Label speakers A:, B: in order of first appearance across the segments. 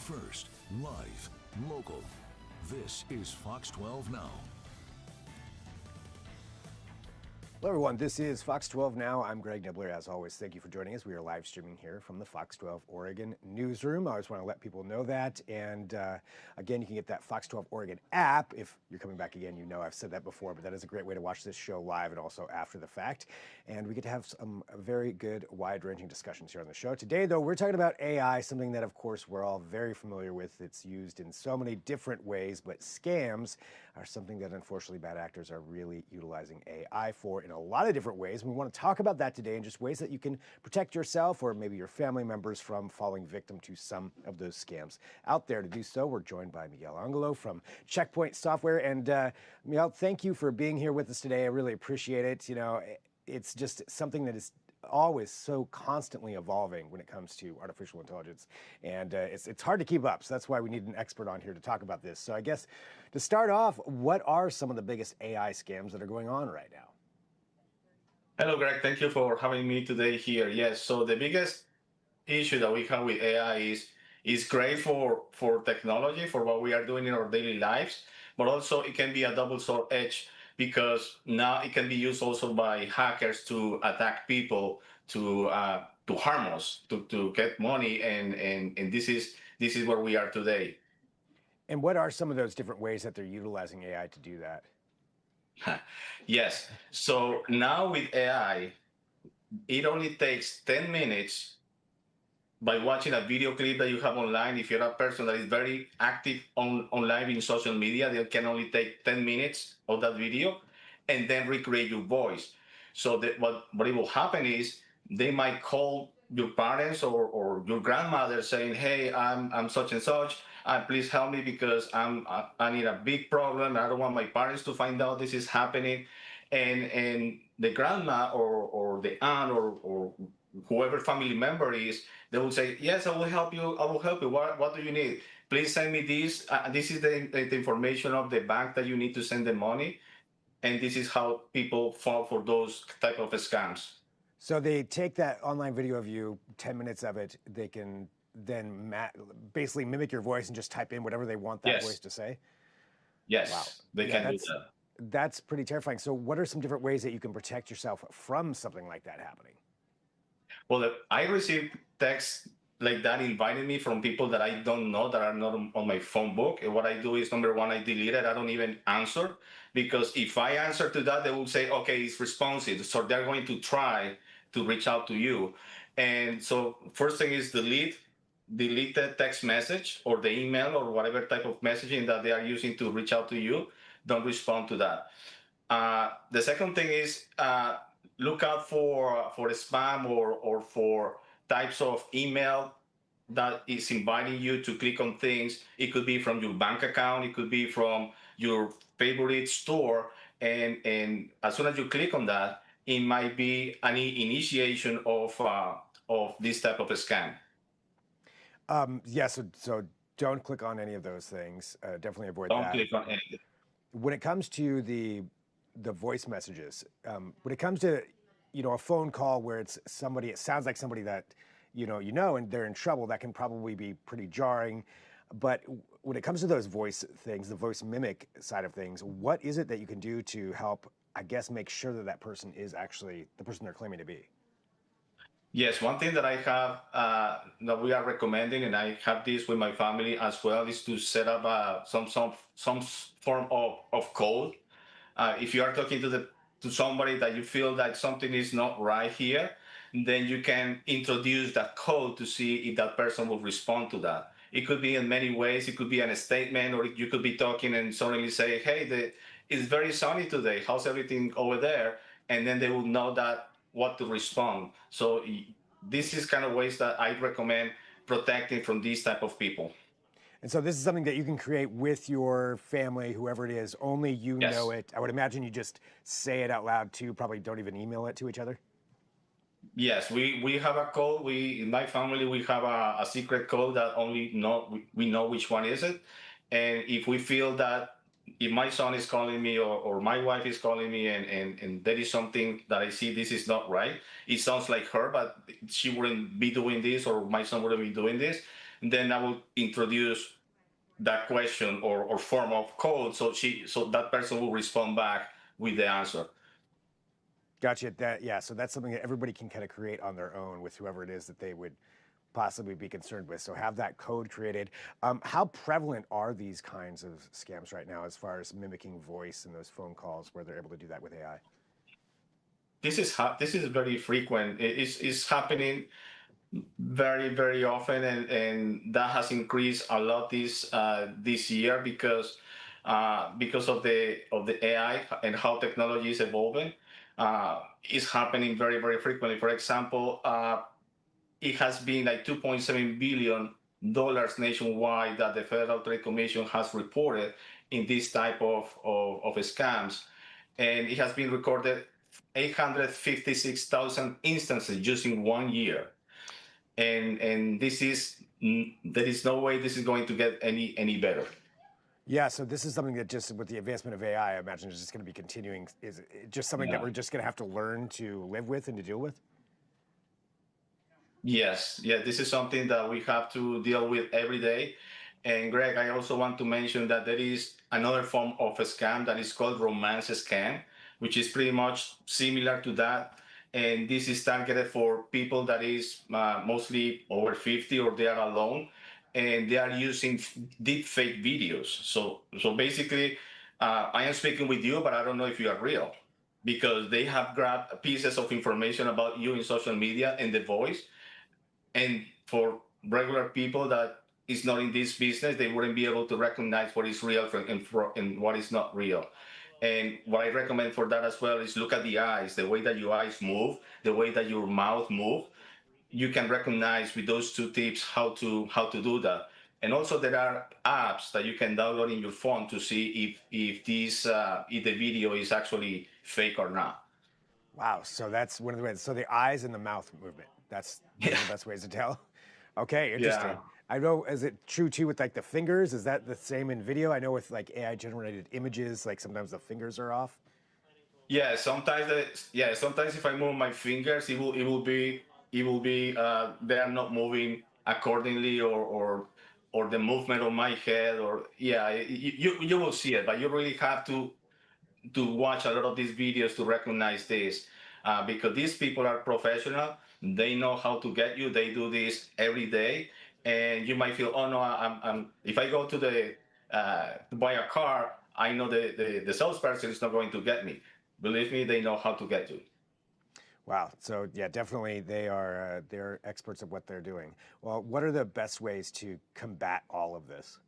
A: first, live, local. This is Fox 12 Now.
B: Hello, everyone. This is Fox 12 Now. I'm Greg Nibbler. As always, thank you for joining us. We are live streaming here from the Fox 12 Oregon newsroom. I always want to let people know that. And again, you can get that Fox 12 Oregon app. If you're coming back again, you know I've said that before, but that is a great way to watch this show live and also after the fact. And we get to have some very good, wide-ranging discussions here on the show. Today, though, we're talking about AI, something that, of course, we're all very familiar with. It's used in so many different ways, but scams are something that, unfortunately, bad actors are really utilizing AI for in a lot of different ways. We want to talk about that today and just ways that you can protect yourself or maybe your family members from falling victim to some of those scams out there. To do so, we're joined by Miguel Angulo from Checkpoint Software. And Miguel, thank you for being here with us today. I really appreciate it. You know, it's just something that is always so constantly evolving when it comes to artificial intelligence. And it's hard to keep up. So that's why we need an expert on here to talk about this. So I guess to start off, what are some of the biggest AI scams that are going on right now?
C: Hello, Greg. Thank you for having me today here. Yes, so the biggest issue that we have with AI is great for technology, for what we are doing in our daily lives, but also it can be a double-sword edge because now it can be used also by hackers to attack people, to harm us, to get money, and this is where we are today.
B: And what are some of those different ways that they're utilizing AI to do that?
C: Yes. So now with AI, it only takes 10 minutes by watching a video clip that you have online. If you're a person that is very active online in social media, they can only take 10 minutes of that video and then recreate your voice. So that what it will happen is they might call your parents or your grandmother saying, "Hey, I'm such and such. Please help me because I need a big problem. I don't want my parents to find out this is happening." And the grandma or the aunt or whoever family member is, they will say, "Yes, I will help you. I will help you. What do you need? Please send me this. This is the information of the bank that you need to send the money." And this is how people fall for those type of scams.
B: So they take that online video of you, 10 minutes of it, they can then basically mimic your voice and just type in whatever they want that voice to say?
C: Yes,
B: Wow.
C: they can do that.
B: That's pretty terrifying. So what are some different ways that you can protect yourself from something like that happening?
C: Well, I received texts like that inviting me from people that I don't know, that are not on my phone book. And what I do is, number one, I delete it. I don't even answer, because if I answer to that, they will say, okay, it's responsive. So they're going to try to reach out to you. And so first thing is delete the text message or the email or whatever type of messaging that they are using to reach out to you. Don't respond to that. The second thing is look out for spam or for types of email that is inviting you to click on things. It could be from your bank account. It could be from your favorite store. And as soon as you click on that, it might be an initiation of this type of a scam.
B: So don't click on any of those things. Definitely avoid
C: Don't
B: that.
C: click on anything.
B: When it comes to the voice messages, when it comes to a phone call where it sounds like somebody that you know, and they're in trouble, that can probably be pretty jarring. But when it comes to those voice things, the voice mimic side of things, what is it that you can do to help, I guess, make sure that that person is actually the person they're claiming to be?
C: Yes, one thing that I have that we are recommending, and I have this with my family as well, is to set up some form of code. If you are talking to somebody that you feel that something is not right here, then you can introduce that code to see if that person will respond to that. It could be in many ways. It could be in a statement, or you could be talking and suddenly say, "Hey, it's very sunny today. How's everything over there?" And then they will know that what to respond. So this is kind of ways that I recommend protecting from these type of people.
B: And so this is something that you can create with your family, whoever it is, only you know it. I would imagine you just say it out loud too, probably don't even email it to each other.
C: Yes, we have a code. In my family, we have a secret code that only we know which one is it. And if we feel that if my son is calling me or my wife is calling me and there is something that I see this is not right, it sounds like her, but she wouldn't be doing this, or my son wouldn't be doing this, and then I will introduce that question or form of code, so that person will respond back with the answer.
B: Gotcha. Yeah. So that's something that everybody can kind of create on their own with whoever it is that they would possibly be concerned with. So have that code created. How prevalent are these kinds of scams right now, as far as mimicking voice and those phone calls where they're able to do that with AI?
C: This is very frequent. It's happening very often, and that has increased a lot this year because of the AI and how technology is evolving. It's happening very frequently. For example, it has been like $2.7 billion nationwide that the Federal Trade Commission has reported in this type of scams, and it has been recorded 856,000 instances just in 1 year. And there is no way this is going to get any better.
B: Yeah, so this is something that just with the advancement of AI, I imagine is just going to be continuing. Is it just something that
C: Yeah.
B: we're just going to have to learn to live with and to deal with?
C: Yes, yeah, this is something that we have to deal with every day. And Greg, I also want to mention that there is another form of a scam that is called romance scam, which is pretty much similar to that. And this is targeted for people that is mostly over 50 or they are alone, and they are using deep fake videos. So basically, I am speaking with you, but I don't know if you are real because they have grabbed pieces of information about you in social media and the voice, and for regular people that is not in this business, they wouldn't be able to recognize what is real and what is not real. And what I recommend for that as well is look at the eyes, the way that your eyes move, the way that your mouth move. You can recognize with those two tips how to do that. And also there are apps that you can download in your phone to see if the video is actually fake or not.
B: Wow, so that's one of the ways. So the eyes and the mouth movement. Those are the best ways to tell. Okay,
C: Yeah.
B: interesting. I know, is it true too with like the fingers? Is that the same in video? I know with like AI generated images, like sometimes the fingers are off.
C: Sometimes if I move my fingers, it will be they are not moving accordingly, or the movement of my head, or yeah, you will see it, but you really have to watch a lot of these videos to recognize this, because these people are professional. They know how to get you. They do this every day, and you might feel, oh no, if I go to the to buy a car, I know the salesperson is not going to get me. Believe me, they know how to get you.
B: Wow. So yeah, definitely they're experts at what they're doing. Well, what are the best ways to combat all of this?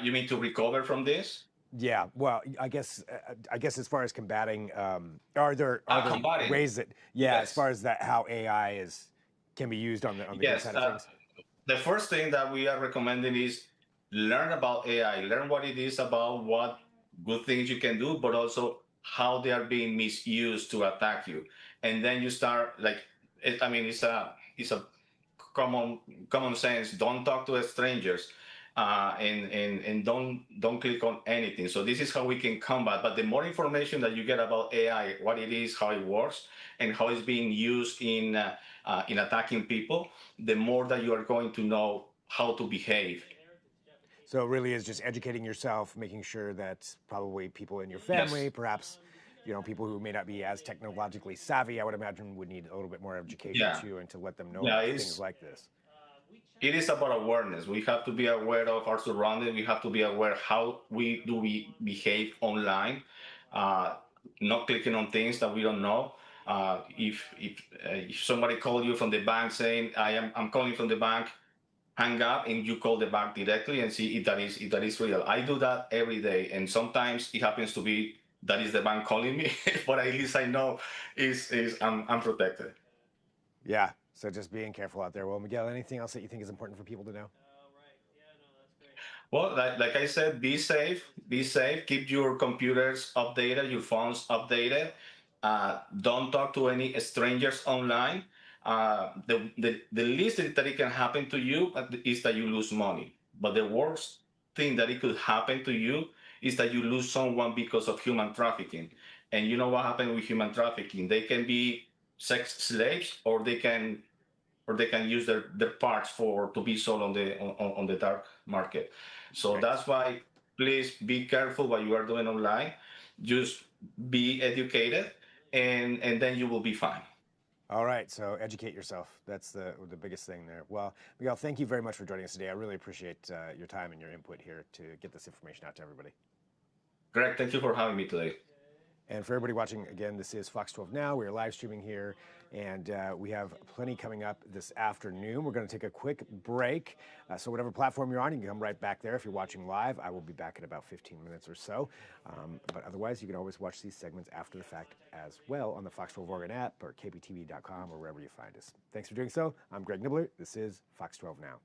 C: You mean to recover from this?
B: Yeah. Well, I guess as far as combating, are there
C: Combating.
B: ways that, yeah, as
C: Yes.
B: far as that how AI is can be used on the good
C: Yes.
B: side of things?
C: The first thing that we are recommending is learn about AI, learn what it is about, what good things you can do, but also how they are being misused to attack you. And then you start like, I mean, it's a common common sense. Don't talk to strangers, and don't click on anything. So this is how we can combat. But the more information that you get about AI, what it is, how it works, and how it's being used in attacking people, the more that you are going to know how to behave.
B: So it really is just educating yourself, making sure that probably people in your family,
C: Yes.
B: perhaps, people who may not be as technologically savvy, I would imagine would need a little bit more education
C: Yeah.
B: too, and to let them know
C: Yeah.
B: about things like this.
C: It is about awareness. We have to be aware of our surroundings. We have to be aware how we behave online, uh, not clicking on things that we don't know. If somebody called you from the bank saying I'm calling from the bank, hang up and you call the bank directly and see if that is real. I do that every day, and sometimes it happens to be that is the bank calling me, but at least I know is I'm protected.
B: Yeah. So just being careful out there. Well, Miguel, anything else that you think is important for people to know?
C: Well, like I said, be safe. Be safe. Keep your computers updated, your phones updated. Don't talk to any strangers online. The least that it can happen to you is that you lose money. But the worst thing that it could happen to you is that you lose someone because of human trafficking. And you know what happened with human trafficking? They can be sex slaves, or they can or they can use their parts to be sold on the dark market. So
B: Right.
C: that's why please be careful what you are doing online. Just be educated, and then you will be fine.
B: All right, so educate yourself. That's the biggest thing there. Well, Miguel, thank you very much for joining us today. I really appreciate your time and your input here to get this information out to everybody.
C: Greg, thank you for having me today.
B: And for everybody watching, again, this is Fox 12 Now. We are live streaming here, and we have plenty coming up this afternoon. We're going to take a quick break. So whatever platform you're on, you can come right back there. If you're watching live, I will be back in about 15 minutes or so. But otherwise, you can always watch these segments after the fact as well on the Fox 12 Oregon app or kptv.com or wherever you find us. Thanks for doing so. I'm Greg Nibbler. This is Fox 12 Now.